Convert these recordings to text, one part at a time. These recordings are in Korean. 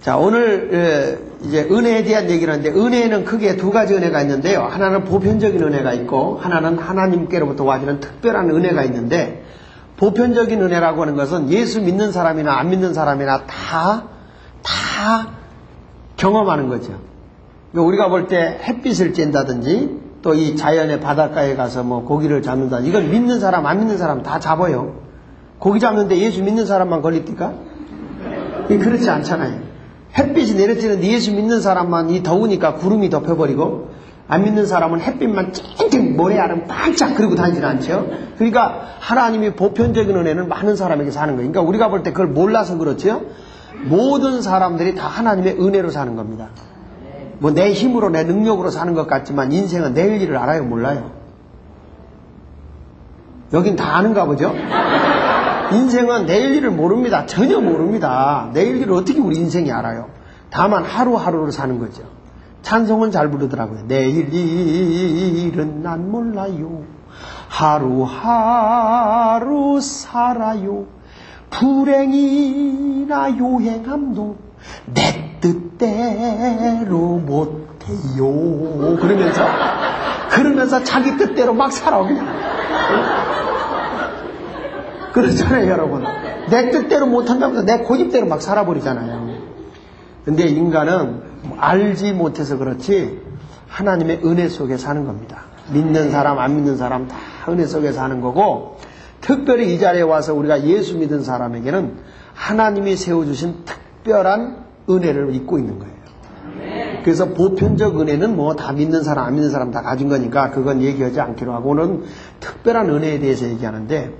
자, 오늘 이제 은혜에 대한 얘기를 하는데, 은혜에는 크게 두 가지 은혜가 있는데요. 하나는 보편적인 은혜가 있고, 하나는 하나님께로부터 와주는 특별한 은혜가 있는데, 보편적인 은혜라고 하는 것은 예수 믿는 사람이나 안 믿는 사람이나 다 경험하는 거죠. 우리가 볼 때 햇빛을 쬐다든지, 또 이 자연의 바닷가에 가서 뭐 고기를 잡는다든지, 이건 믿는 사람, 안 믿는 사람 다 잡아요. 고기 잡는데 예수 믿는 사람만 걸립니까? 그렇지 않잖아요. 햇빛이 내려지는데 예수 믿는 사람만 이 더우니까 구름이 덮여버리고, 안 믿는 사람은 햇빛만 쨍쨍 모래 아름 반짝 그리고 다니지는 않죠. 그러니까 하나님이 보편적인 은혜는 많은 사람에게 사는 거예요. 그러니까 우리가 볼 때 그걸 몰라서 그렇죠. 모든 사람들이 다 하나님의 은혜로 사는 겁니다. 뭐 내 힘으로 내 능력으로 사는 것 같지만 인생은 내일 일을 알아요, 몰라요? 여긴 다 아는가 보죠? 인생은 내일 일을 모릅니다. 전혀 모릅니다. 내일 일을 어떻게 우리 인생이 알아요? 다만 하루하루를 사는 거죠. 찬송은 잘 부르더라고요. 내일 일은 난 몰라요. 하루하루 살아요. 불행이나 요행함도 내 뜻대로 못해요. 그러면서 자기 뜻대로 막 살아 그냥. 그렇잖아요, 여러분. 내 뜻대로 못한다면서 내 고집대로 막 살아버리잖아요. 근데 인간은 알지 못해서 그렇지 하나님의 은혜 속에 사는 겁니다. 믿는 사람, 안 믿는 사람 다 은혜 속에 사는 거고, 특별히 이 자리에 와서 우리가 예수 믿은 사람에게는 하나님이 세워주신 특별한 은혜를 입고 있는 거예요. 그래서 보편적 은혜는 뭐 다 믿는 사람, 안 믿는 사람 다 가진 거니까 그건 얘기하지 않기로 하고, 오늘은 특별한 은혜에 대해서 얘기하는데,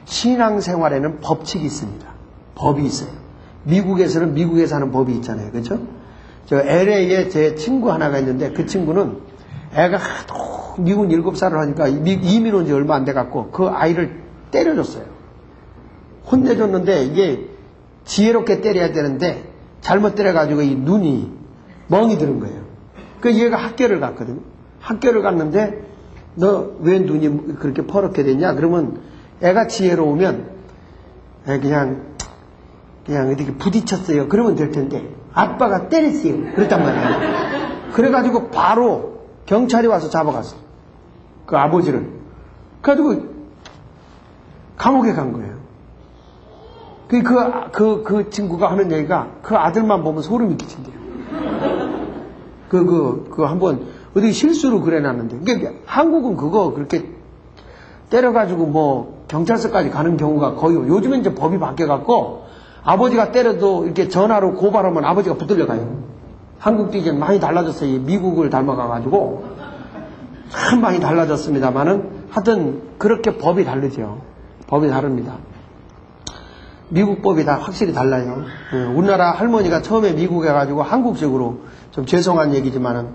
신앙생활에는 법칙이 있습니다. 법이 있어요. 미국에서는 미국에서 하는 법이 있잖아요. 그렇죠? 저 LA에 제 친구 하나가 있는데, 그 친구는 애가 하도 미국 7살을 하니까 이민 온 지 얼마 안 돼갖고 그 아이를 때려줬어요. 혼내줬는데 이게 지혜롭게 때려야 되는데 잘못 때려가지고 이 눈이 멍이 드는 거예요. 그 얘가 학교를 갔거든요. 학교를 갔는데 너 왜 눈이 그렇게 퍼렇게 됐냐? 그러면 애가 지혜로우면 그냥 어떻게 부딪혔어요. 그러면 될 텐데 아빠가 때렸어요. 그랬단 말이에요. 그래가지고 바로 경찰이 와서 잡아갔어. 그 아버지를. 그래가지고 감옥에 간 거예요. 그 친구가 하는 얘기가 그 아들만 보면 소름이 끼친대요. 한번 어디 실수로 그래놨는데. 그러니까 한국은 그거 그렇게 때려가지고 뭐 경찰서까지 가는 경우가 거의, 요즘엔 이제 법이 바뀌어갖고 아버지가 때려도 이렇게 전화로 고발하면 아버지가 붙들려 가요. 한국도 이제 많이 달라졌어요. 미국을 닮아가가지고 참 많이 달라졌습니다만은 하여튼 그렇게 법이 다르죠. 법이 다릅니다. 미국 법이 다 확실히 달라요. 우리나라 할머니가 처음에 미국에 가지고 한국식으로, 좀 죄송한 얘기지만은,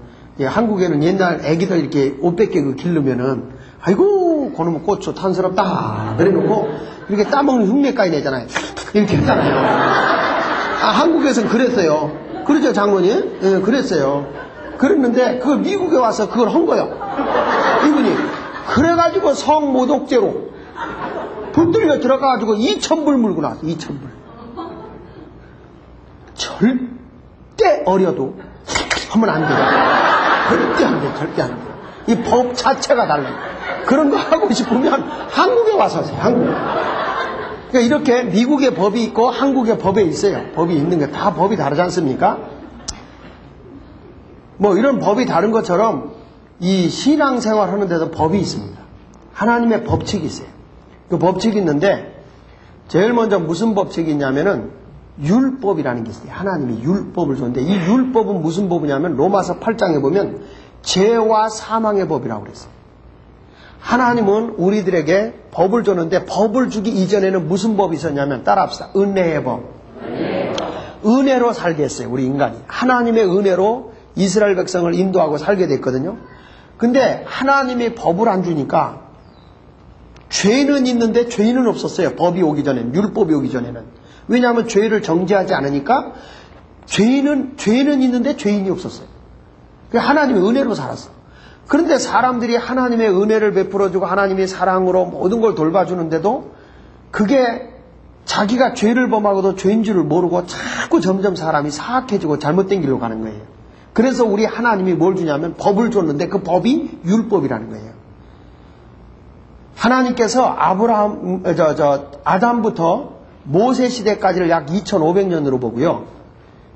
한국에는 옛날 애기들 이렇게 옷 벗기고 기르면은, 아이고, 그놈의 고추 탄스럽다. 그래놓고, 이렇게 따먹는 흉내까지 내잖아요. 이렇게 했잖아요. 한국에서는 그랬어요. 그렇죠, 장모님? 예, 그랬어요. 그랬는데, 그걸 미국에 와서 그걸 한 거예요. 이분이. 그래가지고 성모독죄로 붙들려 들어가가지고 2,000불 물고 나왔어. 2,000불. 절대 어려도 하면 안 돼요. 절대 안 돼. 절대 안 돼. 이 법 자체가 달라요. 그런 거 하고 싶으면 한국에 와서 하세요. 한국에. 그러니까 이렇게 미국의 법이 있고 한국의 법에 있어요. 법이 있는 게 다 법이 다르지 않습니까? 뭐 이런 법이 다른 것처럼 이 신앙생활 하는데도 법이 있습니다. 하나님의 법칙이 있어요. 그 법칙이 있는데, 제일 먼저 무슨 법칙이 있냐면은 율법이라는 게 있어요. 하나님이 율법을 줬는데, 이 율법은 무슨 법이냐면 로마서 8장에 보면 죄와 사망의 법이라고 그랬어요. 하나님은 우리들에게 법을 줬는데, 법을 주기 이전에는 무슨 법이 있었냐면, 따라합시다. 은혜의 법. 은혜로 살게 했어요. 우리 인간이 하나님의 은혜로 이스라엘 백성을 인도하고 살게 됐거든요. 근데 하나님이 법을 안 주니까 죄는 있는데 죄인은 없었어요. 법이 오기 전에는, 율법이 오기 전에는. 왜냐하면 죄를 정죄하지 않으니까 죄인은 있는데 죄인이 없었어요. 하나님의 은혜로 살았어. 그런데 사람들이 하나님의 은혜를 베풀어주고 하나님의 사랑으로 모든 걸 돌봐주는데도 그게 자기가 죄를 범하고도 죄인 줄을 모르고 자꾸 점점 사람이 사악해지고 잘못된 길로 가는 거예요. 그래서 우리 하나님이 뭘 주냐면 법을 줬는데 그 법이 율법이라는 거예요. 하나님께서 아담부터 모세 시대까지를 약 2500년으로 보고요.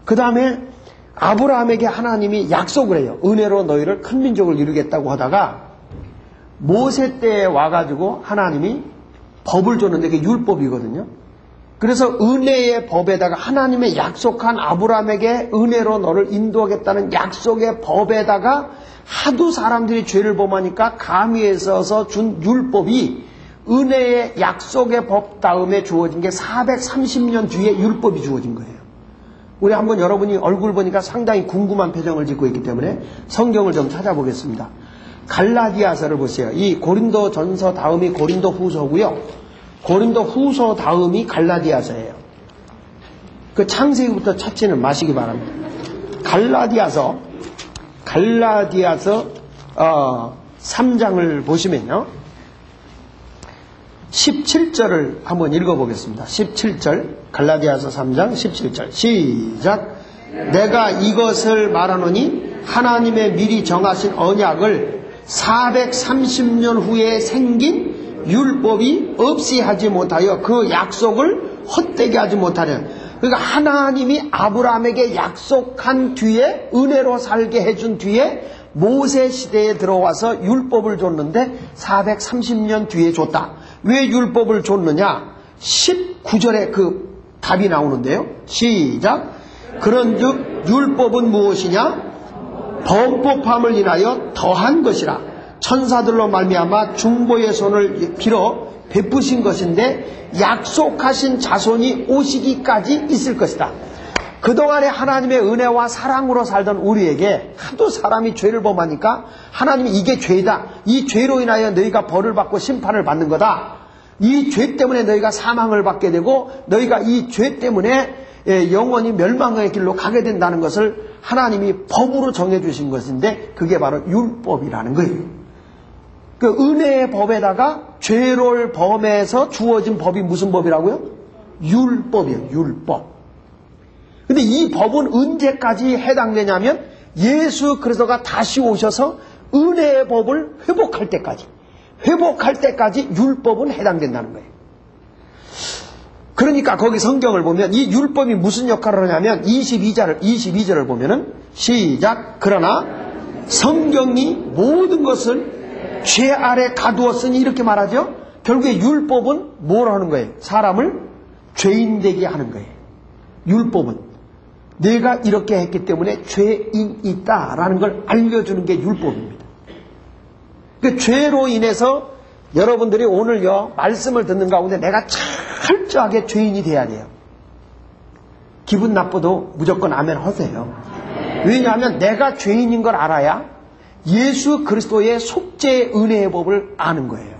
그 다음에 아브라함에게 하나님이 약속을 해요. 은혜로 너희를 큰 민족을 이루겠다고 하다가 모세 때에 와가지고 하나님이 법을 줬는데 그게 율법이거든요. 그래서 은혜의 법에다가 하나님의 약속한 아브라함에게 은혜로 너를 인도하겠다는 약속의 법에다가 하도 사람들이 죄를 범하니까 감히에서 준 율법이 은혜의 약속의 법 다음에 주어진 게 430년 뒤에 율법이 주어진 거예요. 우리 한번 여러분이 얼굴 보니까 상당히 궁금한 표정을 짓고 있기 때문에 성경을 좀 찾아보겠습니다. 갈라디아서를 보세요. 이 고린도 전서 다음이 고린도 후서고요. 고린도 후서 다음이 갈라디아서예요. 그 창세기부터 찾지는 마시기 바랍니다. 갈라디아서 3장을 보시면요. 17절을 한번 읽어보겠습니다. 17절 갈라디아서 3장 17절 시작. 내가 이것을 말하노니 하나님의 미리 정하신 언약을 430년 후에 생긴 율법이 없이 하지 못하여 그 약속을 헛되게 하지 못하려. 그러니까 하나님이 아브라함에게 약속한 뒤에 은혜로 살게 해준 뒤에 모세 시대에 들어와서 율법을 줬는데 430년 뒤에 줬다. 왜 율법을 줬느냐? 19절에 그 답이 나오는데요. 시작. 그런즉 율법은 무엇이냐? 범법함을 인하여 더한 것이라. 천사들로 말미암아 중보의 손을 빌어 베푸신 것인데 약속하신 자손이 오시기까지 있을 것이다. 그동안에 하나님의 은혜와 사랑으로 살던 우리에게 하도 사람이 죄를 범하니까 하나님이 이게 죄다. 이 죄로 인하여 너희가 벌을 받고 심판을 받는 거다. 이 죄 때문에 너희가 사망을 받게 되고 너희가 이 죄 때문에 영원히 멸망의 길로 가게 된다는 것을 하나님이 법으로 정해주신 것인데 그게 바로 율법이라는 거예요. 그 은혜의 법에다가 죄를 범해서 주어진 법이 무슨 법이라고요? 율법이에요. 율법. 근데 이 법은 언제까지 해당되냐면 예수 그리스도가 다시 오셔서 은혜의 법을 회복할 때까지 율법은 해당된다는 거예요. 그러니까 거기 성경을 보면 이 율법이 무슨 역할을 하냐면 22절을 보면은 시작. 그러나 성경이 모든 것을 죄 아래 가두었으니 이렇게 말하죠. 결국에 율법은 뭘 하는 거예요? 사람을 죄인 되게 하는 거예요. 율법은 내가 이렇게 했기 때문에 죄인이다라는 걸 알려주는 게 율법입니다. 그 죄로 인해서 여러분들이 오늘요 말씀을 듣는 가운데 내가 철저하게 죄인이 돼야 돼요. 기분 나빠도 무조건 아멘 하세요. 왜냐하면 내가 죄인인 걸 알아야 예수 그리스도의 속죄의 은혜의 법을 아는 거예요.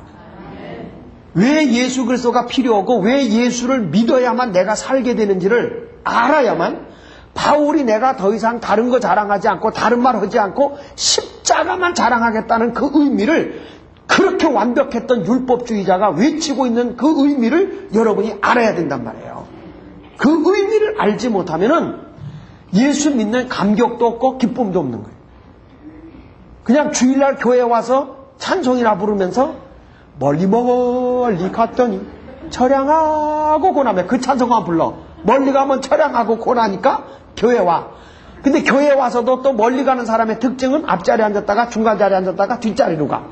왜 예수 그리스도가 필요하고 왜 예수를 믿어야만 내가 살게 되는지를 알아야만 바울이 내가 더 이상 다른 거 자랑하지 않고 다른 말 하지 않고 십자가만 자랑하겠다는 그 의미를 그렇게 완벽했던 율법주의자가 외치고 있는 그 의미를 여러분이 알아야 된단 말이에요. 그 의미를 알지 못하면은 예수 믿는 감격도 없고 기쁨도 없는 거예요. 그냥 주일날 교회에 와서 찬송이나 부르면서 멀리 갔더니 처량하고 고나며 그 찬송만 불러. 멀리 가면 처량하고 고나니까 교회 와. 근데 교회 와서도 또 멀리 가는 사람의 특징은 앞자리에 앉았다가 중간자리에 앉았다가 뒷자리로 가.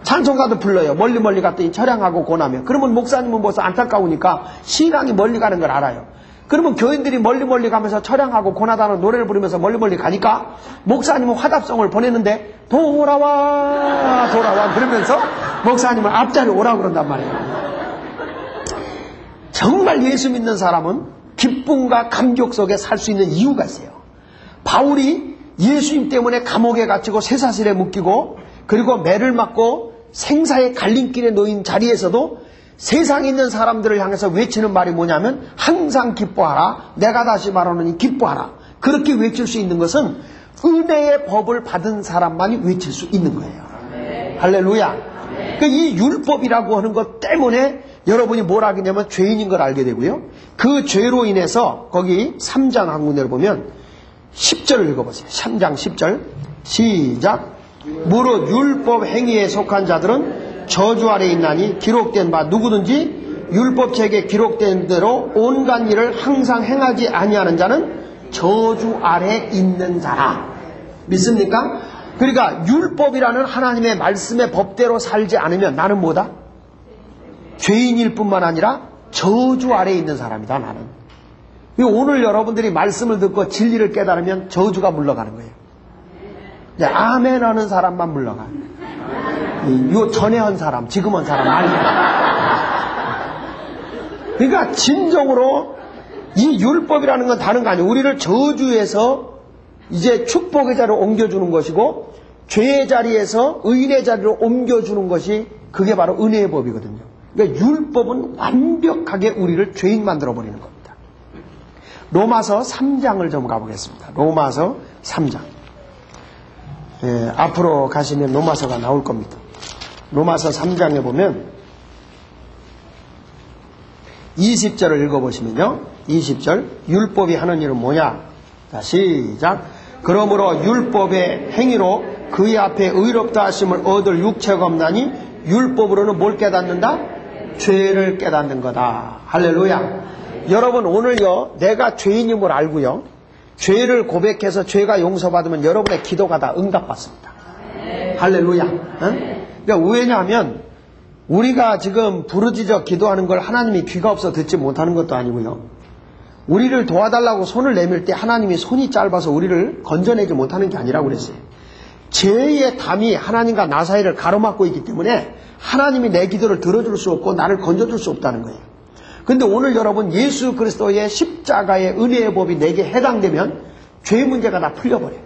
찬송가도 불러요. 멀리 갔더니 처량하고 고나며. 그러면 목사님은 벌써 안타까우니까 신앙이 멀리 가는 걸 알아요. 그러면 교인들이 멀리 가면서 처량하고 고나다는 노래를 부르면서 멀리 가니까 목사님은 화답송을 보냈는데 돌아와 그러면서 목사님은 앞자리에 오라고 그런단 말이에요. 정말 예수 믿는 사람은 기쁨과 감격 속에 살 수 있는 이유가 있어요. 바울이 예수님 때문에 감옥에 갇히고 쇠사슬에 묶이고 그리고 매를 맞고 생사의 갈림길에 놓인 자리에서도 세상에 있는 사람들을 향해서 외치는 말이 뭐냐면 항상 기뻐하라. 내가 다시 말하노니 기뻐하라. 그렇게 외칠 수 있는 것은 은혜의 법을 받은 사람만이 외칠 수 있는 거예요. 할렐루야. 그러니까 이 율법이라고 하는 것 때문에 여러분이 뭘 알게 되냐면 죄인인 걸 알게 되고요. 그 죄로 인해서 거기 3장 한 군데를 보면 10절을 읽어보세요. 3장 10절 시작. 무릇 율법 행위에 속한 자들은 저주 아래 있나니 기록된 바 누구든지 율법책에 기록된 대로 온갖 일을 항상 행하지 아니하는 자는 저주 아래 있는 자라. 믿습니까? 그러니까 율법이라는 하나님의 말씀의 법대로 살지 않으면 나는 뭐다? 죄인일 뿐만 아니라 저주 아래 있는 사람이다. 나는. 오늘 여러분들이 말씀을 듣고 진리를 깨달으면 저주가 물러가는 거예요. 이제 아멘 하는 사람만 물러가요. 요 전에 한 사람, 지금 한 사람 말이야. 그러니까 진정으로 이 율법이라는 건 다른 거 아니에요. 우리를 저주에서 이제 축복의 자리로 옮겨주는 것이고 죄의 자리에서 의인의 자리로 옮겨주는 것이 그게 바로 은혜의 법이거든요. 그러니까 율법은 완벽하게 우리를 죄인 만들어버리는 겁니다. 로마서 3장을 좀 가보겠습니다. 로마서 3장. 예, 앞으로 가시면 로마서가 나올 겁니다. 로마서 3장에 보면 20절을 읽어보시면요. 20절 율법이 하는 일은 뭐냐? 자, 시작. 그러므로 율법의 행위로 그의 앞에 의롭다 하심을 얻을 육체가 없나니 율법으로는 뭘 깨닫는다? 죄를 깨닫는 거다. 할렐루야. 여러분 오늘요 내가 죄인임을 알고요 죄를 고백해서 죄가 용서받으면 여러분의 기도가 다 응답받습니다. 할렐루야. 응? 그러니까 왜냐하면 우리가 지금 부르짖어 기도하는 걸 하나님이 귀가 없어 듣지 못하는 것도 아니고요. 우리를 도와달라고 손을 내밀 때 하나님이 손이 짧아서 우리를 건져내지 못하는 게 아니라고 그랬어요. 죄의 담이 하나님과 나 사이를 가로막고 있기 때문에 하나님이 내 기도를 들어줄 수 없고 나를 건져줄 수 없다는 거예요. 근데 오늘 여러분 예수 그리스도의 십자가의 은혜의 법이 내게 해당되면 죄 문제가 다 풀려버려요.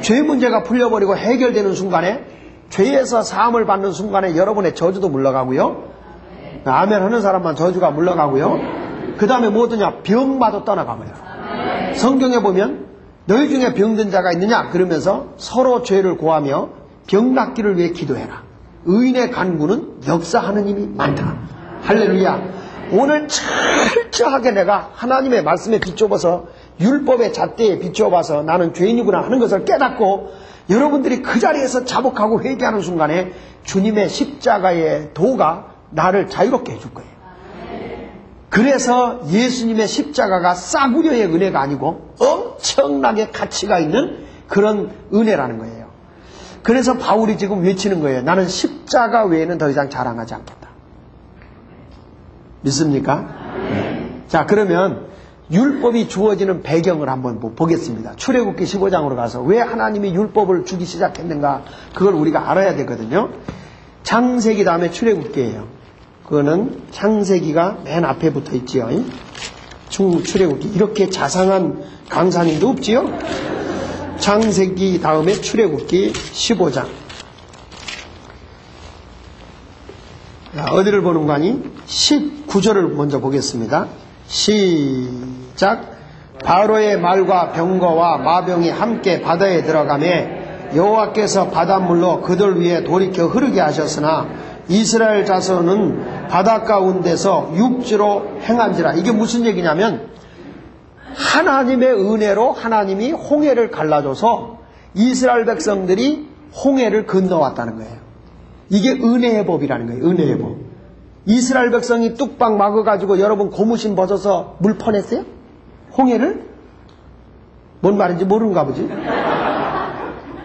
죄 문제가 풀려버리고 해결되는 순간에 죄에서 사함을 받는 순간에 여러분의 저주도 물러가고요. 아멘 하는 사람만 저주가 물러가고요. 그 다음에 뭐더냐? 병마도 떠나가버려요. 성경에 보면 너희 중에 병든 자가 있느냐? 그러면서 서로 죄를 고하며 병 낫기를 위해 기도해라. 의인의 간구는 역사하는 힘이 많다. 할렐루야. 오늘 철저하게 내가 하나님의 말씀에 비춰봐서 율법의 잣대에 비춰봐서 나는 죄인이구나 하는 것을 깨닫고 여러분들이 그 자리에서 자복하고 회개하는 순간에 주님의 십자가의 도가 나를 자유롭게 해줄 거예요. 그래서 예수님의 십자가가 싸구려의 은혜가 아니고 엄청나게 가치가 있는 그런 은혜라는 거예요. 그래서 바울이 지금 외치는 거예요. 나는 십자가 외에는 더 이상 자랑하지 않겠다. 믿습니까? 네. 자, 그러면 율법이 주어지는 배경을 한번 보겠습니다. 출애굽기 15장으로 가서 왜 하나님이 율법을 주기 시작했는가 그걸 우리가 알아야 되거든요. 창세기 다음에 출애굽기예요. 그거는 창세기가 맨 앞에 붙어 있지요. 출애굽기 이렇게 자상한 강사님도 없지요. 창세기 다음에 출애굽기 15장. 어디를 보는 거 아니? 19절을 먼저 보겠습니다. 시작. 바로의 말과 병거와 마병이 함께 바다에 들어가매 여호와께서 바닷물로 그들 위에 돌이켜 흐르게 하셨으나 이스라엘 자손은 바다 가운데서 육지로 행한지라. 이게 무슨 얘기냐면 하나님의 은혜로 하나님이 홍해를 갈라줘서 이스라엘 백성들이 홍해를 건너왔다는 거예요. 이게 은혜의 법이라는 거예요. 은혜의 법. 이스라엘 백성이 뚝방 막아가지고 여러분 고무신 벗어서 물 퍼냈어요? 홍해를? 뭔 말인지 모르는가 보지?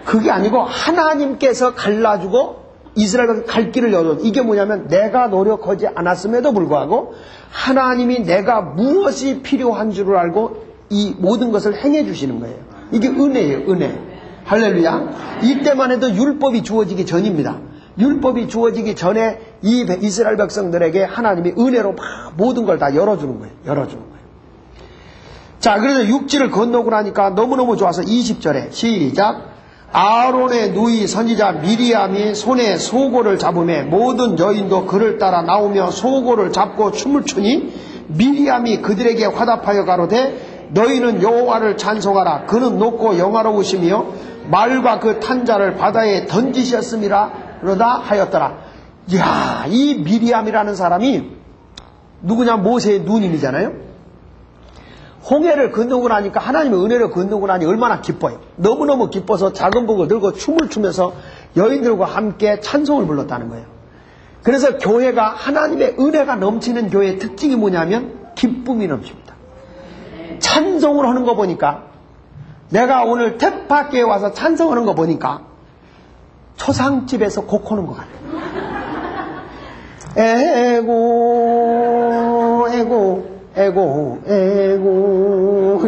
그게 아니고 하나님께서 갈라주고 이스라엘 백성 갈 길을 열어줘. 이게 뭐냐면 내가 노력하지 않았음에도 불구하고 하나님이 내가 무엇이 필요한 줄을 알고 이 모든 것을 행해 주시는 거예요. 이게 은혜예요. 은혜. 할렐루야. 이때만 해도 율법이 주어지기 전입니다. 율법이 주어지기 전에 이 이스라엘 백성들에게 하나님이 은혜로 막 모든 걸 다 열어주는 거예요. 열어주는 거예요. 자, 그래서 육지를 건너고 나니까 너무너무 좋아서 20절에 시작. 아론의 누이 선지자 미리암이 손에 소고를 잡으매 모든 여인도 그를 따라 나오며 소고를 잡고 춤을 추니 미리암이 그들에게 화답하여 가로되 너희는 여호와를 찬송하라. 그는 높고 영화로우시며 말과 그 탄자를 바다에 던지셨음이라 그러다 하였더라. 이야, 이 미리암이라는 사람이 누구냐? 모세의 누님이잖아요. 홍해를 건너고 나니까 하나님의 은혜를 건너고 나니 얼마나 기뻐요. 너무너무 기뻐서 작은 복을 들고 춤을 추면서 여인들과 함께 찬송을 불렀다는 거예요. 그래서 교회가 하나님의 은혜가 넘치는 교회의 특징이 뭐냐면 기쁨이 넘칩니다. 찬송을 하는 거 보니까, 내가 오늘 탭밖에 와서 찬송하는 거 보니까 초상집에서 곡 하는 것 같아요. 에고 에고 에고 에고.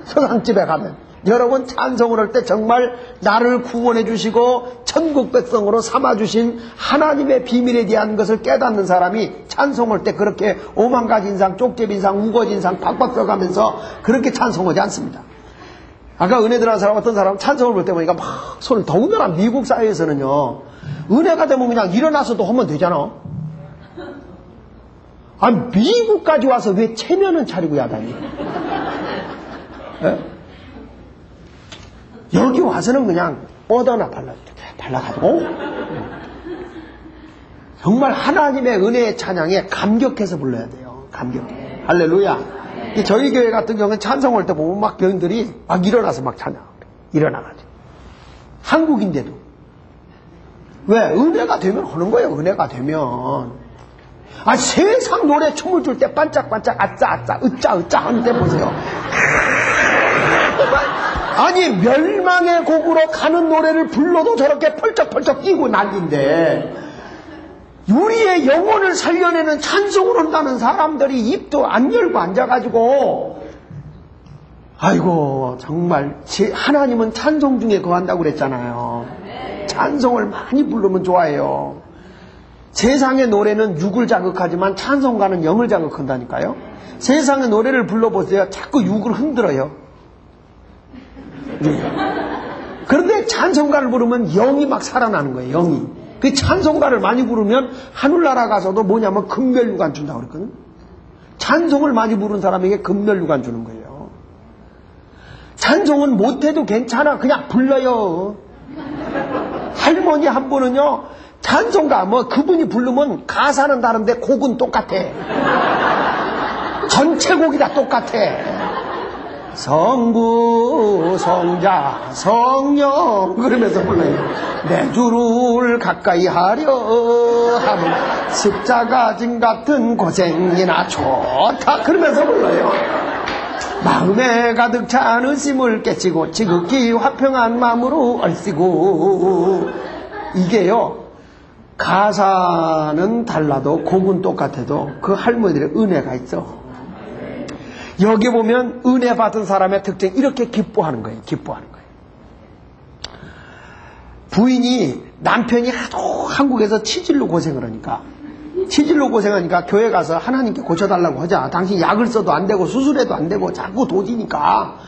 초상집에 가면 여러분 찬송을 할 때 정말 나를 구원해 주시고 천국 백성으로 삼아 주신 하나님의 비밀에 대한 것을 깨닫는 사람이 찬송할 때 그렇게 오만가지 인상, 쪽제비 인상, 우거지 인상 팍팍 펴가면서 그렇게 찬송하지 않습니다. 아까 은혜 들어간 사람, 어떤 사람은 찬송을 볼 때 보니까 막 손을, 더군다나 미국 사회에서는요, 은혜가 되면 그냥 일어나서도 하면 되잖아. 아, 미국까지 와서 왜 체면은 차리고 야단이? 예? 여기 와서는 그냥 뻗어나 발라가지고 정말 하나님의 은혜의 찬양에 감격해서 불러야 돼요. 감격해. 할렐루야. 저희 교회 같은 경우는 찬송할 때 보면 막 교인들이 막 일어나서 막 찬양. 일어나가지고. 한국인데도. 왜? 은혜가 되면 하는 거예요. 은혜가 되면. 아, 세상 노래 춤을 출 때 반짝반짝 아짜 아짜 으짜 으짜 하는데 보세요. 아니, 멸망의 곡으로 가는 노래를 불러도 저렇게 펄쩍펄쩍 뛰고 난리인데, 우리의 영혼을 살려내는 찬송을 한다는 사람들이 입도 안 열고 앉아가지고, 아이고, 정말 하나님은 찬송 중에 거한다고 그랬잖아요. 찬송을 많이 부르면 좋아해요. 세상의 노래는 육을 자극하지만 찬송가는 영을 자극한다니까요. 세상의 노래를 불러보세요. 자꾸 육을 흔들어요. 그런데 찬송가를 부르면 영이 막 살아나는 거예요. 영이. 그 찬송가를 많이 부르면 하늘나라 가서도 뭐냐면 금멸유관 준다고 그랬거든. 찬송을 많이 부르는 사람에게 금멸유관 주는 거예요. 찬송은 못해도 괜찮아. 그냥 불러요. 할머니 한 분은요, 찬송가 뭐 그분이 부르면 가사는 다른데 곡은 똑같아. 전체 곡이 다 똑같아. 성부, 성자, 성령 그러면서 불러요. 내 주를 가까이 하려 하면 십자가 진 같은 고생이나 좋다 그러면서 불러요. 마음에 가득 찬 의심을 깨치고 지극히 화평한 마음으로 얼씨고. 이게요, 가사는 달라도 곡은 똑같아도 그 할머니들의 은혜가 있어. 여기 보면 은혜 받은 사람의 특징, 이렇게 기뻐하는 거예요. 기뻐하는 거예요. 부인이, 남편이 하도 한국에서 치질로 고생을 하니까 교회 가서 하나님께 고쳐달라고 하자. 당신 약을 써도 안 되고 수술해도 안 되고 자꾸 도지니까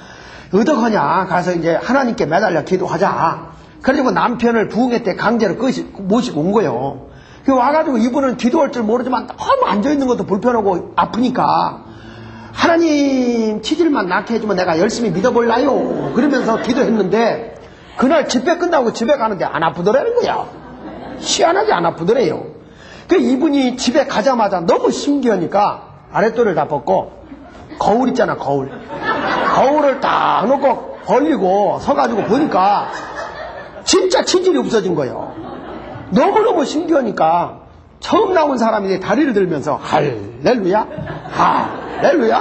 어떡하냐. 가서 이제 하나님께 매달려 기도하자. 그래가지고 남편을 부흥회 때 강제로 모시고 온 거예요. 와가지고 이분은 기도할 줄 모르지만 너무 앉아있는 것도 불편하고 아프니까 하나님 치질만 낫게 해주면 내가 열심히 믿어볼라요. 그러면서 기도했는데 그날 집회 끝나고 집에 가는데 안 아프더라는 거야. 희한하게 안 아프더래요. 그 이분이 집에 가자마자 너무 신기하니까 아랫도를 다 벗고, 거울 있잖아, 거울을 딱 놓고 벌리고 서가지고 보니까 진짜 치질이 없어진 거예요. 너무너무 신기하니까 처음 나온 사람이 다리를 들면서 할렐루야, 할렐루야,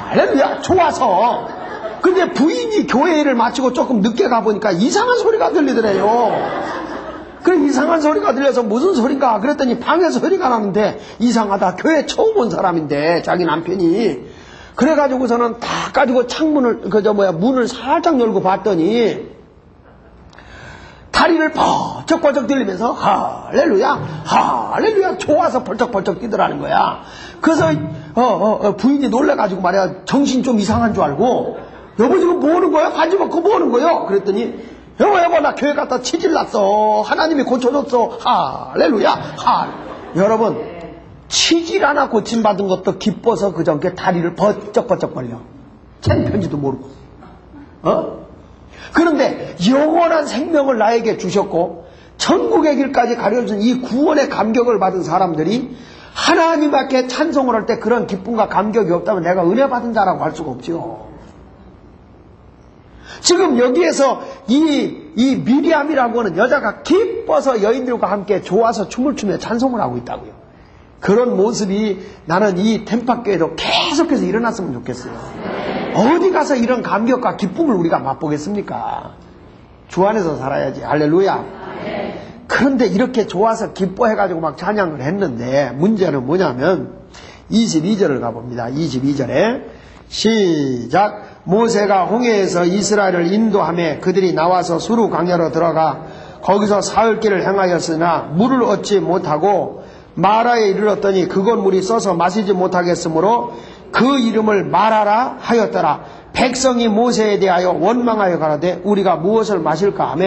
할렐루야 좋아서. 근데 부인이 교회를 마치고 조금 늦게 가보니까 이상한 소리가 들리더래요. 그 이상한 소리가 들려서 무슨 소린가 그랬더니 방에서 소리가 나는데, 이상하다, 교회 처음 온 사람인데 자기 남편이. 그래가지고서는 다 가지고 창문을 문을 살짝 열고 봤더니 다리를 펄쩍펄쩍 들리면서 할렐루야, 할렐루야 좋아서 펄쩍펄쩍 뛰더라는 거야. 그래서 부인이 놀래가지고 말이야, 정신 좀 이상한 줄 알고, 여보 지금 뭐 하는 거야? 관심 없고 뭐 하는 거야? 그랬더니 여보 나 교회 갔다 치질 났어. 하나님이 고쳐줬어. 할렐루야. 여러분, 치질 하나 고침받은 것도 기뻐서 그저께 다리를 버쩍버쩍 벌려. 챔편지도 모르고. 그런데 영원한 생명을 나에게 주셨고 천국의 길까지 가려준 이 구원의 감격을 받은 사람들이 하나님밖에 찬송을 할 때 그런 기쁨과 감격이 없다면 내가 은혜 받은 자라고 할 수가 없죠. 지금 여기에서 이 미리암이라고 하는 여자가 기뻐서 여인들과 함께 좋아서 춤을 추며 찬송을 하고 있다고요. 그런 모습이 나는 이 템팍교회도 계속해서 일어났으면 좋겠어요. 어디 가서 이런 감격과 기쁨을 우리가 맛보겠습니까? 주 안에서 살아야지. 할렐루야. 그런데 이렇게 좋아서 기뻐해가지고 막 찬양을 했는데 문제는 뭐냐면 22절을 가봅니다. 22절에 시작. 모세가 홍해에서 이스라엘을 인도하며 그들이 나와서 수르 광야로 들어가 거기서 사흘길을 행하였으나 물을 얻지 못하고 마라에 이르렀더니 그곳 물이 써서 마시지 못하겠으므로 그 이름을 마라라 하였더라. 백성이 모세에 대하여 원망하여 가라되 우리가 무엇을 마실까 하며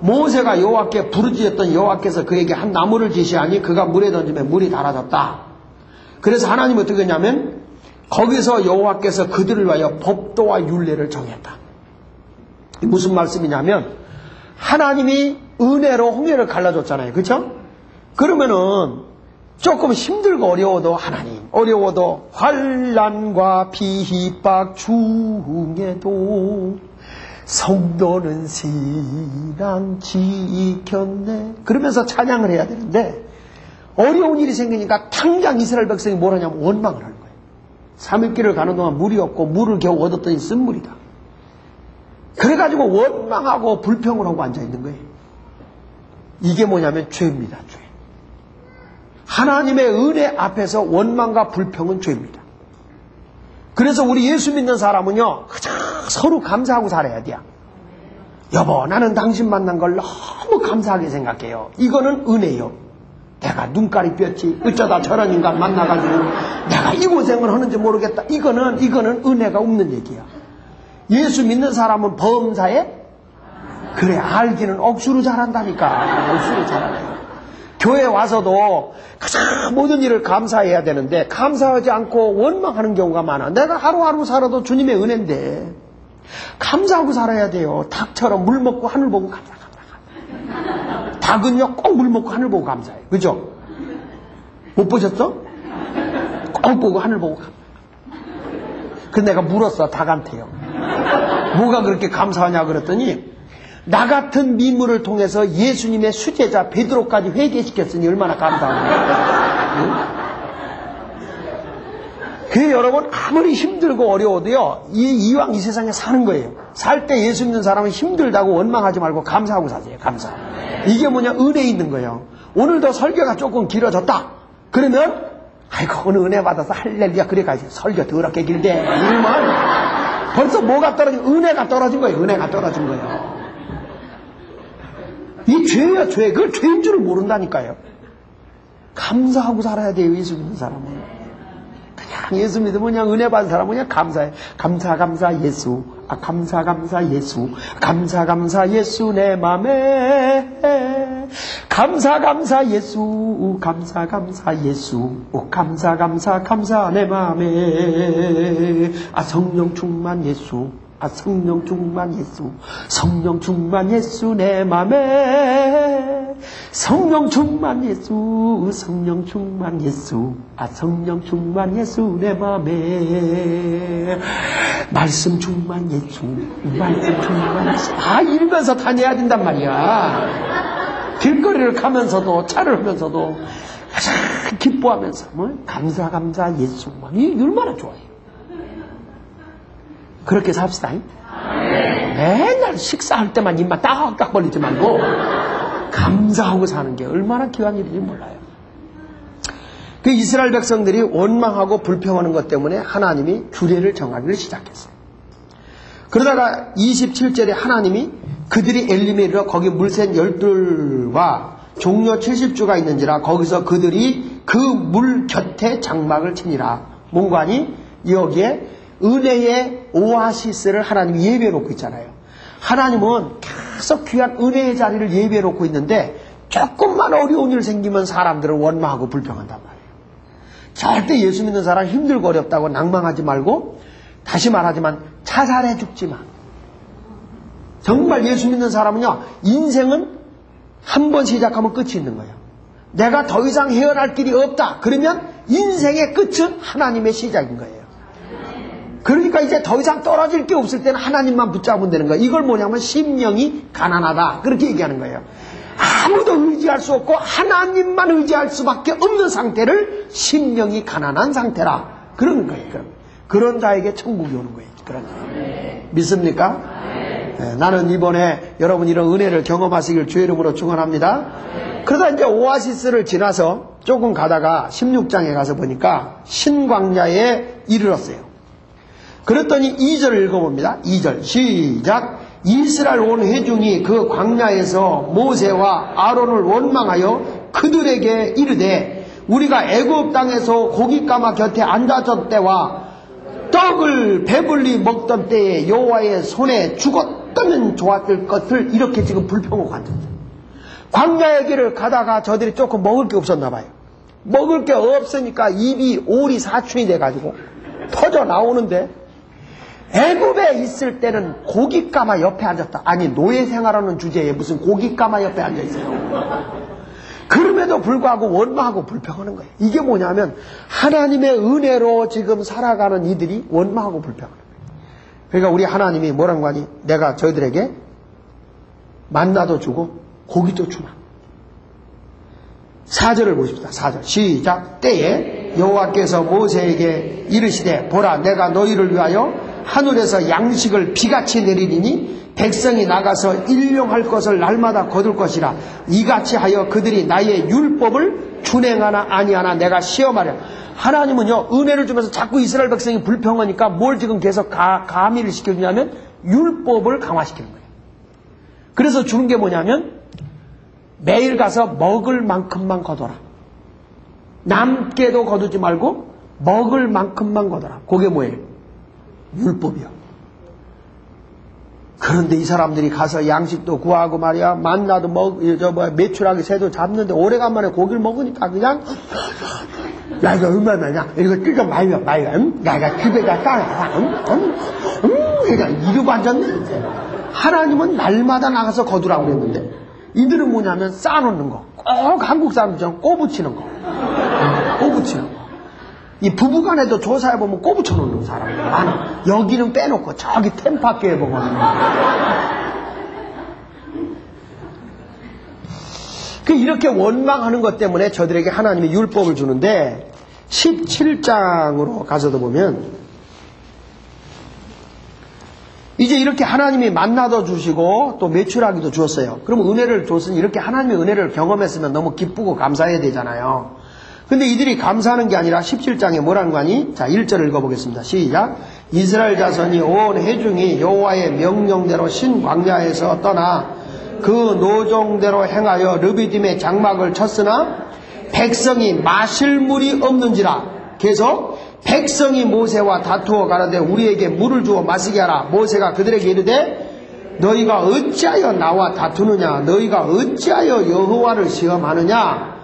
모세가 여호와께 부르짖었던 여호와께서 그에게 한 나무를 지시하니 그가 물에 던지면 물이 달아졌다. 그래서 하나님은 어떻게 했냐면 거기서 여호와께서 그들을 위하여 법도와 율례를 정했다. 무슨 말씀이냐면 하나님이 은혜로 홍해를 갈라줬잖아요. 그렇죠? 그러면은 조금 힘들고 어려워도 하나님, 어려워도 환난과 비핍박 중에도 성도는 신앙 지켰네. 그러면서 찬양을 해야 되는데 어려운 일이 생기니까 당장 이스라엘 백성이 뭘 하냐면 원망을 하는 거예요. 3일길을 가는 동안 물이 없고 물을 겨우 얻었더니 쓴물이다. 그래가지고 원망하고 불평을 하고 앉아있는 거예요. 이게 뭐냐면 죄입니다. 죄. 하나님의 은혜 앞에서 원망과 불평은 죄입니다. 그래서 우리 예수 믿는 사람은요, 그저 서로 감사하고 살아야 돼요. 여보, 나는 당신 만난 걸 너무 감사하게 생각해요. 이거는 은혜요. 내가 눈깔이 뼈지. 어쩌다 저런 인간 만나가지고 내가 이 고생을 하는지 모르겠다. 이거는 은혜가 없는 얘기야. 예수 믿는 사람은 범사에 그래, 알기는 억수로 잘한다니까. 억수로 잘하네. 교회 와서도 가장 모든 일을 감사해야 되는데 감사하지 않고 원망하는 경우가 많아. 내가 하루하루 살아도 주님의 은혜인데 감사하고 살아야 돼요. 닭처럼 물 먹고 하늘 보고 감사. 닭은요 꼭 물 먹고 하늘 보고 감사해요. 그죠? 못 보셨어? 꼭 보고 하늘 보고 감사. 그래서 내가 물었어 닭한테요. 뭐가 그렇게 감사하냐 그랬더니 나 같은 미물을 통해서 예수님의 수제자 베드로까지 회개시켰으니 얼마나 감사합니까? 그 여러분 아무리 힘들고 어려워도요 이왕 이 세상에 사는 거예요. 살 때 예수 믿는 사람은 힘들다고 원망하지 말고 감사하고 사세요. 감사. 이게 뭐냐 은혜 있는 거예요. 오늘도 설교가 조금 길어졌다. 그러면 아이고 오늘 은혜 받아서 할렐루야 그래 가지. 설교 더럽게 길대. 이러면 벌써 뭐가 떨어진 은혜가 떨어진 거예요. 은혜가 떨어진 거예요. 이 죄야 죄. 그걸 죄인 줄을 모른다니까요. 감사하고 살아야 돼요. 예수 믿는 사람은. 그냥 예수 믿으면 그냥 은혜 받은 사람은 그냥 감사해. 감사 예수. 감사 예수. 감사 예수 내 맘에. 감사 예수. 감사 예수. 감사 내 맘에. 성령 충만 예수. 성령 충만 예수. 성령 충만 예수 내 맘에. 성령 충만 예수. 성령 충만 예수. 성령 충만 예수 내 맘에. 말씀 충만 예수. 말씀 충만 예수. 읽면서 다녀야 된단 말이야. 길거리를 가면서도 차를 하면서도 가장 기뻐하면서 감사 예수. 이 얼마나 좋아요. 그렇게 삽시다. 맨날 식사할 때만 입만 딱딱 벌리지 말고 감사하고 사는 게 얼마나 귀한 일인지 몰라요. 그 이스라엘 백성들이 원망하고 불평하는 것 때문에 하나님이 규례를 정하기를 시작했어요. 그러다가 27절에 하나님이 그들이 엘림에 이르러 거기 물샌 열둘과 종려 70주가 있는지라 거기서 그들이 그 물 곁에 장막을 치니라. 뭔가니 여기에 은혜의 오아시스를 하나님이 예비해 놓고 있잖아요. 하나님은 계속 귀한 은혜의 자리를 예비해 놓고 있는데 조금만 어려운 일 생기면 사람들은 원망하고 불평한단 말이에요. 절대 예수 믿는 사람 힘들고 어렵다고 낭망하지 말고 다시 말하지만 자살해 죽지 마. 정말 예수 믿는 사람은요 인생은 한 번 시작하면 끝이 있는 거예요. 내가 더 이상 헤어날 길이 없다. 그러면 인생의 끝은 하나님의 시작인 거예요. 그러니까 이제 더 이상 떨어질 게 없을 때는 하나님만 붙잡으면 되는 거예요. 이걸 뭐냐면 심령이 가난하다. 그렇게 얘기하는 거예요. 아무도 의지할 수 없고 하나님만 의지할 수밖에 없는 상태를 심령이 가난한 상태라. 그러는 거예요. 그런 자에게 천국이 오는 거예요. 그런 거예요. 믿습니까? 네, 나는 이번에 여러분 이런 은혜를 경험하시길 주의 이름으로 축원합니다. 그러다 이제 오아시스를 지나서 조금 가다가 16장에 가서 보니까 신광야에 이르렀어요. 그랬더니 2절을 읽어봅니다. 2절 시작. 이스라엘 온 회중이 그 광야에서 모세와 아론을 원망하여 그들에게 이르되 우리가 애굽 땅에서 고깃가마 곁에 앉았던 때와 떡을 배불리 먹던 때에 여호와의 손에 죽었다면 좋았을 것을 이렇게 지금 불평하고 앉았어요. 광야의 길을 가다가 저들이 조금 먹을 게 없었나 봐요. 먹을 게 없으니까 입이 오리 사춘이 돼가지고 터져 나오는데 애굽에 있을 때는 고깃가마 옆에 앉았다. 아니 노예 생활하는 주제에 무슨 고깃가마 옆에 앉아있어요. 그럼에도 불구하고 원망하고 불평하는 거예요. 이게 뭐냐면 하나님의 은혜로 지금 살아가는 이들이 원망하고 불평하는 거예요. 그러니까 우리 하나님이 뭐라고 하니 내가 저희들에게 만나도 주고 고기도 주마. 4절을 보십시다. 4절 시작. 때에 여호와께서 모세에게 이르시되 보라 내가 너희를 위하여 하늘에서 양식을 비같이 내리리니 백성이 나가서 일용할 것을 날마다 거둘 것이라. 이같이 하여 그들이 나의 율법을 준행하나 아니하나 내가 시험하려. 하나님은요 은혜를 주면서 자꾸 이스라엘 백성이 불평하니까 뭘 지금 계속 가미를 시켜주냐면 율법을 강화시키는 거예요. 그래서 주는 게 뭐냐면 매일 가서 먹을 만큼만 거둬라. 남게도 거두지 말고 먹을 만큼만 거둬라. 그게 뭐예요? 율법이요. 그런데 이 사람들이 가서 양식도 구하고 말이야 만나도 메추라기 새도 잡는데 오래간만에 고기를 먹으니까 그냥 야 이거 얼마나냐 이거 뜯어 말려 야 이거 집에다 싸라 그냥 이러고 앉았네. 하나님은 날마다 나가서 거두라고 그랬는데 이들은 뭐냐면 쌓아놓는 거. 꼭 한국 사람들처럼 꼬부치는 거. 꼬부치는 거. 이 부부간에도 조사해보면 꼬부쳐 놓는 사람들 많아. 여기는 빼놓고 저기 템파교에 보면 이렇게 원망하는 것 때문에 저들에게 하나님이 율법을 주는데 17장으로 가서도 보면 이제 이렇게 하나님이 만나도 주시고 또 메추라기도 주었어요. 그럼 은혜를 줬으니 이렇게 하나님의 은혜를 경험했으면 너무 기쁘고 감사해야 되잖아요. 근데 이들이 감사하는 게 아니라 17장에 뭐라는 거 아니? 자 1절을 읽어보겠습니다. 시작. 이스라엘 자손이 온 회중이 여호와의 명령대로 신광야에서 떠나 그 노종대로 행하여 르비딤의 장막을 쳤으나 백성이 마실 물이 없는지라. 계속 백성이 모세와 다투어 가라되 우리에게 물을 주어 마시게 하라. 모세가 그들에게 이르되 너희가 어찌하여 나와 다투느냐 너희가 어찌하여 여호와를 시험하느냐.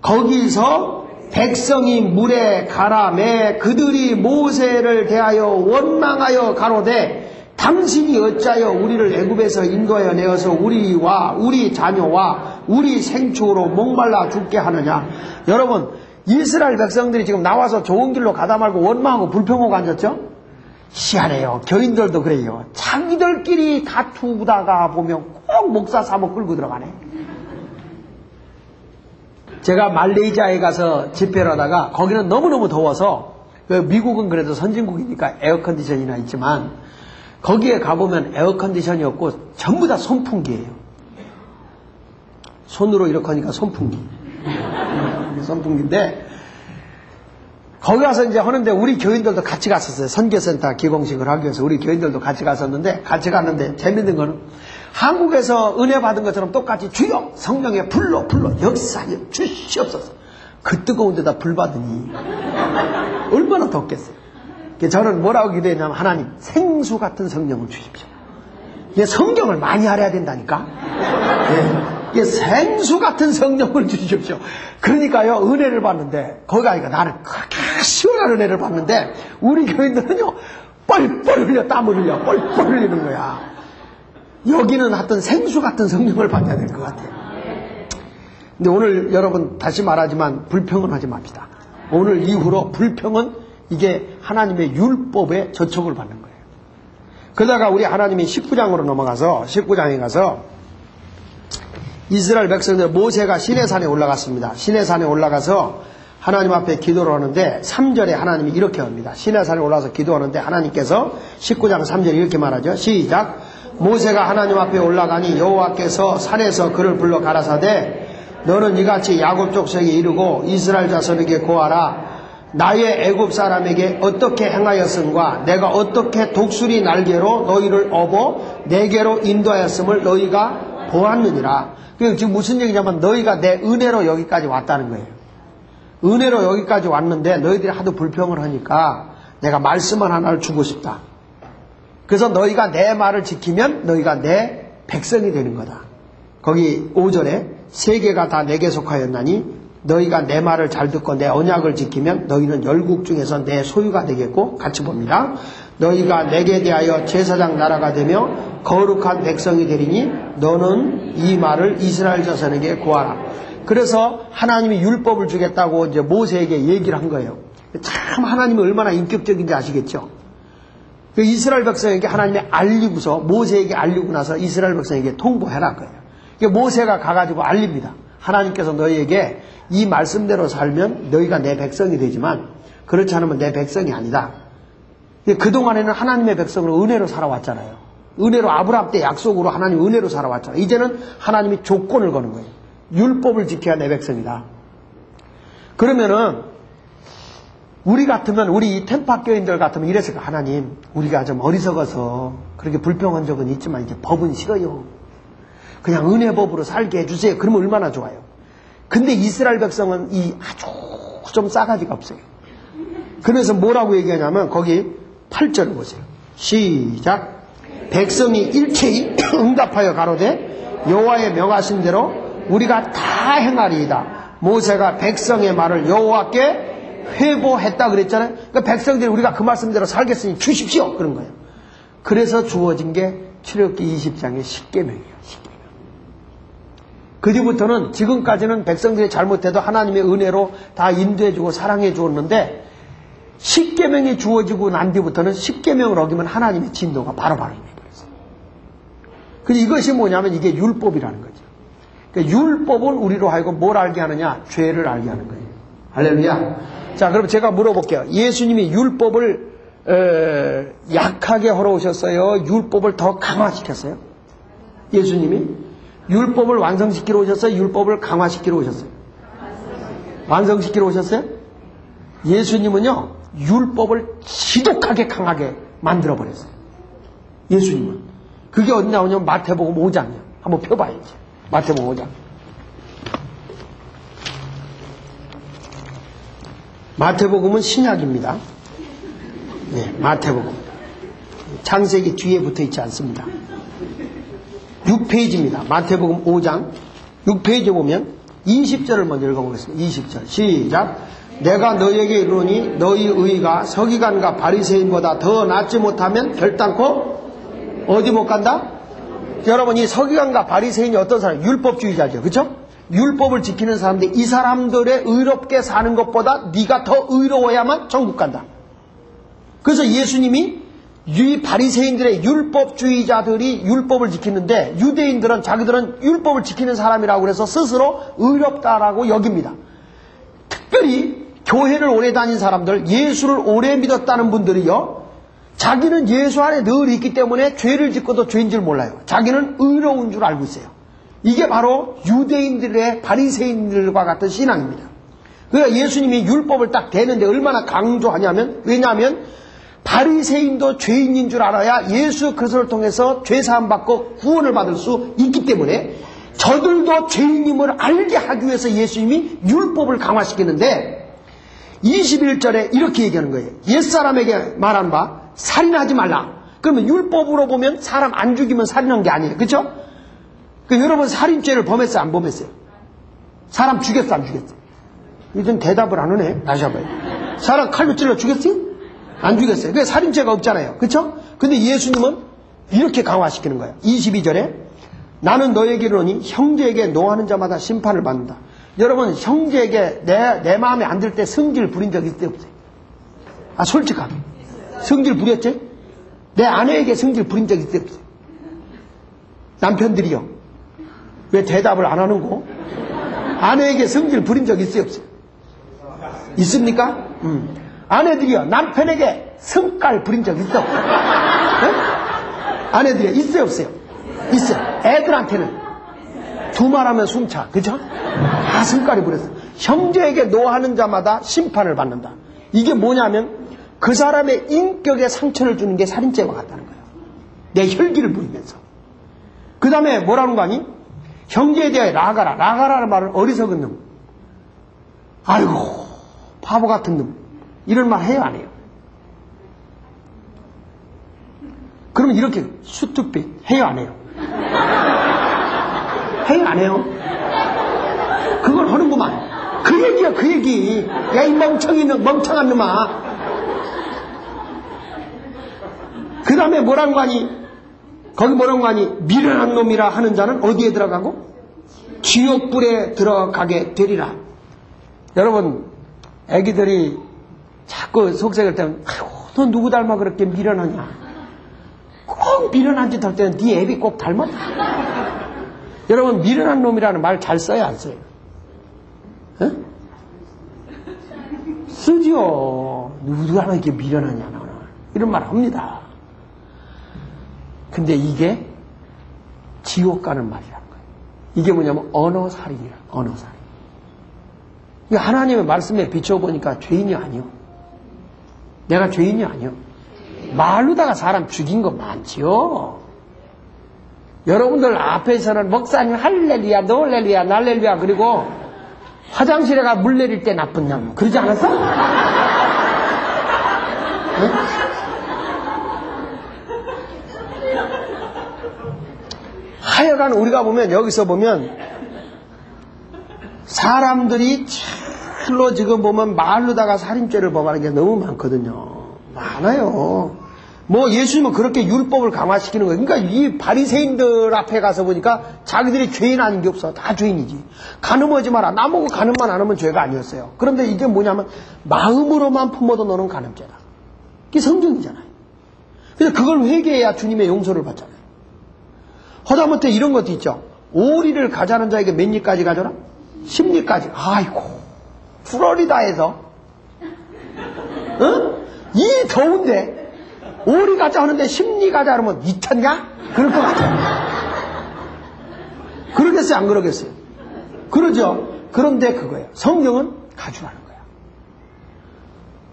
거기서 백성이 물에 가라매 그들이 모세를 대하여 원망하여 가로되 당신이 어찌하여 우리를 애굽에서 인도하여 내어서 우리와 우리 자녀와 우리 생축으로 목말라 죽게 하느냐. 여러분 이스라엘 백성들이 지금 나와서 좋은 길로 가다 말고 원망하고 불평하고 앉았죠? 희한해요. 교인들도 그래요. 자기들끼리 다투다가 보면 꼭 목사 사모 끌고 들어가네. 제가 말레이시아에 가서 집회를 하다가 거기는 너무너무 더워서 미국은 그래도 선진국이니까 에어컨디션이나 있지만 거기에 가보면 에어컨디션이 없고 전부 다 선풍기예요. 손으로 이렇게 하니까 선풍기. 선풍기인데 거기 가서 이제 하는데 우리 교인들도 같이 갔었어요. 선교센터 기공식을 하기 위해서 우리 교인들도 같이 갔었는데 같이 갔는데 재밌는 거는 한국에서 은혜 받은 것처럼 똑같이 주여 성령의 불로 역사하여 주시옵소서. 그 뜨거운 데다 불 받으니 얼마나 덥겠어요. 저는 뭐라고 기도했냐면 하나님 생수 같은 성령을 주십시오. 이게 성경을 많이 알아야 된다니까. 이게 생수 같은 성령을 주십시오. 그러니까요 은혜를 받는데 거기 가니까 나는 그렇게 시원한 은혜를 받는데 우리 교인들은요 뻘뻘 흘려 땀을 흘려 뻘뻘 흘리는 거야. 여기는 하여튼 생수 같은 성령을 받아야 될 것 같아요. 근데 오늘 여러분 다시 말하지만 불평은 하지 맙시다. 오늘 이후로 불평은 이게 하나님의 율법에 저촉을 받는 거예요. 그러다가 우리 하나님이 19장으로 넘어가서 19장에 가서 이스라엘 백성들 모세가 시내산에 올라갔습니다. 시내산에 올라가서 하나님 앞에 기도를 하는데 3절에 하나님이 이렇게 합니다. 시내산에 올라가서 기도하는데 하나님께서 19장 3절에 이렇게 말하죠. 시작. 모세가 하나님 앞에 올라가니 여호와께서 산에서 그를 불러 가라사대 너는 이같이 야곱 족속에 이르고 이스라엘 자손에게 고하라. 나의 애굽 사람에게 어떻게 행하였음과 내가 어떻게 독수리 날개로 너희를 업어 내게로 인도하였음을 너희가 보았느니라. 그리고 지금 무슨 얘기냐면 너희가 내 은혜로 여기까지 왔다는 거예요. 은혜로 여기까지 왔는데 너희들이 하도 불평을 하니까 내가 말씀을 하나를 주고 싶다. 그래서 너희가 내 말을 지키면 너희가 내 백성이 되는 거다. 거기 5절에 세계가 다 내게 속하였나니 너희가 내 말을 잘 듣고 내 언약을 지키면 너희는 열국 중에서 내 소유가 되겠고 같이 봅니다. 너희가 내게 대하여 제사장 나라가 되며 거룩한 백성이 되리니 너는 이 말을 이스라엘 자손에게 고하라. 그래서 하나님이 율법을 주겠다고 이제 모세에게 얘기를 한 거예요. 참 하나님이 얼마나 인격적인지 아시겠죠? 그 이스라엘 백성에게 하나님이 알리고서 모세에게 알리고 나서 이스라엘 백성에게 통보해라 거예요. 모세가 가가지고 알립니다. 하나님께서 너희에게 이 말씀대로 살면 너희가 내 백성이 되지만 그렇지 않으면 내 백성이 아니다. 그동안에는 하나님의 백성으로 은혜로 살아왔잖아요. 은혜로 아브라함 때 약속으로 하나님 은혜로 살아왔잖아요. 이제는 하나님이 조건을 거는 거예요. 율법을 지켜야 내 백성이다. 그러면은 우리 같으면 우리 템파교인들 같으면 이랬을 거예요. 하나님 우리가 좀 어리석어서 그렇게 불평한 적은 있지만 이제 법은 싫어요. 그냥 은혜법으로 살게 해주세요. 그러면 얼마나 좋아요. 근데 이스라엘 백성은 이 아주 좀 싸가지가 없어요. 그래서 뭐라고 얘기하냐면 거기 8절을 보세요. 시작. 백성이 일체히 응답하여 가로되 여호와의 명하신 대로 우리가 다 행하리이다. 모세가 백성의 말을 여호와께 회고했다 그랬잖아요. 그러니까 백성들이 우리가 그 말씀대로 살겠으니 주십시오. 그런 거예요. 그래서 주어진 게 출애굽기 20장의 십계명이에요. 그 뒤부터는 지금까지는 백성들이 잘못해도 하나님의 은혜로 다 인도해주고 사랑해 주었는데 십계명이 주어지고 난 뒤부터는 십계명을 어기면 하나님의 진노가 바로바로 임해버렸어요. 근데 이것이 뭐냐면 이게 율법이라는 거죠. 그러니까 율법은 우리로 하여금 뭘 알게 하느냐? 죄를 알게 하는 거예요. 할렐루야. 자, 그럼 제가 물어볼게요. 예수님이 율법을 약하게 헐어오셨어요? 율법을 더 강화시켰어요? 예수님이? 율법을 완성시키러 오셨어요? 율법을 강화시키러 오셨어요? 완성시키러 오셨어요? 예수님은요, 율법을 지독하게 강하게 만들어버렸어요. 예수님은. 그게 어디 나오냐면 마태복음 5장이요. 한번 펴봐야지. 마태복음 5장. 마태복음은 신약입니다. 네, 마태복음. 창세기 뒤에 붙어 있지 않습니다. 6페이지입니다. 마태복음 5장 6페이지 보면 20절을 먼저 읽어보겠습니다. 20절 시작. 내가 너희에게 이르노니 너희 의가 서기관과 바리새인보다 더 낫지 못하면 결단코 어디 못 간다? 여러분 이 서기관과 바리새인이 어떤 사람? 율법주의자죠. 그렇죠? 율법을 지키는 사람들 이 사람들의 의롭게 사는 것보다 네가 더 의로워야만 천국 간다. 그래서 예수님이 이 바리새인들의 율법주의자들이 율법을 지키는데 유대인들은 자기들은 율법을 지키는 사람이라고 그래서 스스로 의롭다라고 여깁니다. 특별히 교회를 오래 다닌 사람들, 예수를 오래 믿었다는 분들이요, 자기는 예수 안에 늘 있기 때문에 죄를 짓고도 죄인 줄 몰라요. 자기는 의로운 줄 알고 있어요. 이게 바로 유대인들의 바리새인들과 같은 신앙입니다. 그러니까 예수님이 율법을 딱 대는데 얼마나 강조하냐면, 왜냐하면 바리새인도 죄인인 줄 알아야 예수 그리스도를 통해서 죄사함 받고 구원을 받을 수 있기 때문에 저들도 죄인임을 알게 하기 위해서 예수님이 율법을 강화시키는데 21절에 이렇게 얘기하는 거예요. 옛사람에게 말한 바 살인하지 말라. 그러면 율법으로 보면 사람 안 죽이면 살인한 게 아니에요. 그렇죠? 그러니까 여러분 살인죄를 범했어요? 안 범했어요? 사람 죽였어? 안 죽였어? 이건 대답을 안 하네. 다시 한번. 사람 칼로 찔러 죽였어요? 안 죽였어요. 그게 살인죄가 없잖아요. 그렇죠? 근데 예수님은 이렇게 강화시키는 거예요. 22절에 나는 너에게 이르노니 형제에게 노하는 자마다 심판을 받는다. 여러분, 형제에게 내 마음에 안 들 때 성질 부린 적 있어요, 없어요? 아, 솔직하게. 성질 부렸지? 내 아내에게 성질 부린 적 있어요, 없어요? 남편들이요. 왜 대답을 안 하는 거? 아내에게 성질 부린 적 있어요, 없어요? 있습니까? 아내들이요. 남편에게 성깔 부린 적 있어? 네? 아내들이요. 있어요, 없어요? 있어요. 애들한테는 두말하면 숨차. 그죠? 다 성깔이 부렸어. 형제에게 노하는 자마다 심판을 받는다. 이게 뭐냐면 그 사람의 인격에 상처를 주는 게 살인죄와 같다는 거예요. 내 혈기를 부리면서. 그 다음에 뭐라는 거 아니? 형제에 대해 라가라. 라가라는 말은 어리석은 놈. 아이고, 바보 같은 놈. 이런 말 해요, 안 해요? 그러면 이렇게 수특빛 해요, 안 해요? 해요, 안 해요? 그걸 하는구만. 그 얘기야, 그 얘기. 야, 이 멍청한 놈아. 그 다음에 뭐라는 거 아니? 거기 뭐라는 거 아니? 미련한 놈이라 하는 자는 어디에 들어가고? 지옥불에 들어가게 되리라. 여러분, 애기들이 자꾸 속삭일 때는, 아이고, 너 누구 닮아 그렇게 미련하냐? 꼭 미련한 짓 할 때는 네 애비 꼭 닮았다. 여러분, 미련한 놈이라는 말 잘 써요, 안 써요? 에? 쓰죠. 누가 이렇게 미련하냐, 너는. 이런 말 합니다. 근데 이게 지옥 가는 말이라는 거예요. 이게 뭐냐면 언어살인이야, 언어살인. 하나님의 말씀에 비춰보니까 죄인이 아니요. 내가 죄인이 아니요. 말로다가 사람 죽인 거 많지요. 여러분들 앞에서는 목사님 할렐루야, 놀렐루야, 날렐루야, 그리고 화장실에 가 물 내릴 때 나쁜 놈. 그러지 않았어? 응? 하여간 우리가 보면, 여기서 보면, 사람들이 참로 지금 보면 말로다가 살인죄를 범하는 게 너무 많거든요. 많아요. 뭐 예수님은 그렇게 율법을 강화시키는 거예요. 그러니까 이 바리새인들 앞에 가서 보니까 자기들이 죄인 아닌 게 없어. 다 죄인이지. 간음하지 마라. 나보고 간음만 안 하면 죄가 아니었어요. 그런데 이게 뭐냐면 마음으로만 품어도 너는 간음죄다. 이게 성경이잖아요. 그래서 그걸 회개해야 주님의 용서를 받잖아요. 허다못해 이런 것도 있죠. 오리를 가자는 자에게 몇 리까지 가져라? 10리까지. 아이고, 플로리다에서 이 더운데 오리 가자 하는데 10리 가자 하면 미쳤냐? 그럴 것 같아요. 그러겠어요, 안 그러겠어요? 그러죠. 그런데 그거예요. 성경은 가주라는 거예요.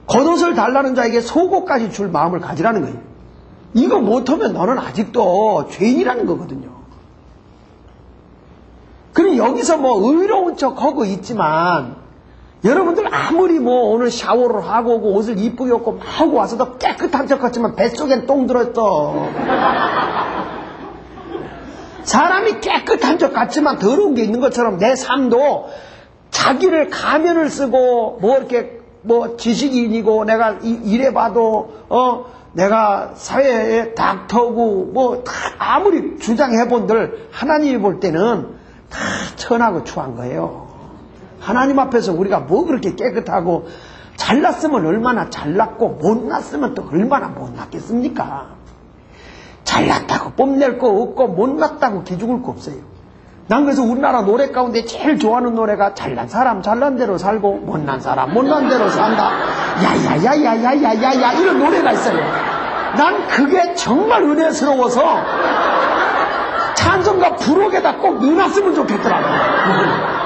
겉옷을 달라는 자에게 속옷까지 줄 마음을 가지라는 거예요. 이거 못하면 너는 아직도 죄인이라는 거거든요. 그럼 여기서 뭐 의로운 척하고 있지만 여러분들 아무리 뭐 오늘 샤워를 하고 오고 옷을 이쁘게 입고 막 하고 와서도 깨끗한 척 같지만 뱃속엔 똥 들었어. 사람이 깨끗한 척 같지만 더러운 게 있는 것처럼 내 삶도 자기를 가면을 쓰고 뭐 이렇게 뭐 지식인이고 내가 이래봐도 내가 사회의 닥터고 뭐 다 아무리 주장해본들 하나님이 볼 때는 다 천하고 추한 거예요. 하나님 앞에서 우리가 뭐 그렇게 깨끗하고 잘났으면 얼마나 잘났고 못났으면 또 얼마나 못났겠습니까? 잘났다고 뽐낼 거 없고 못났다고 기죽을 거 없어요. 난 그래서 우리나라 노래 가운데 제일 좋아하는 노래가 잘난 사람 잘난 대로 살고 못난 사람 못난 대로 산다. 야야야야야야야야 이런 노래가 있어요. 난 그게 정말 은혜스러워서 찬송가 부록에다 꼭 넣어놨으면 좋겠더라고요.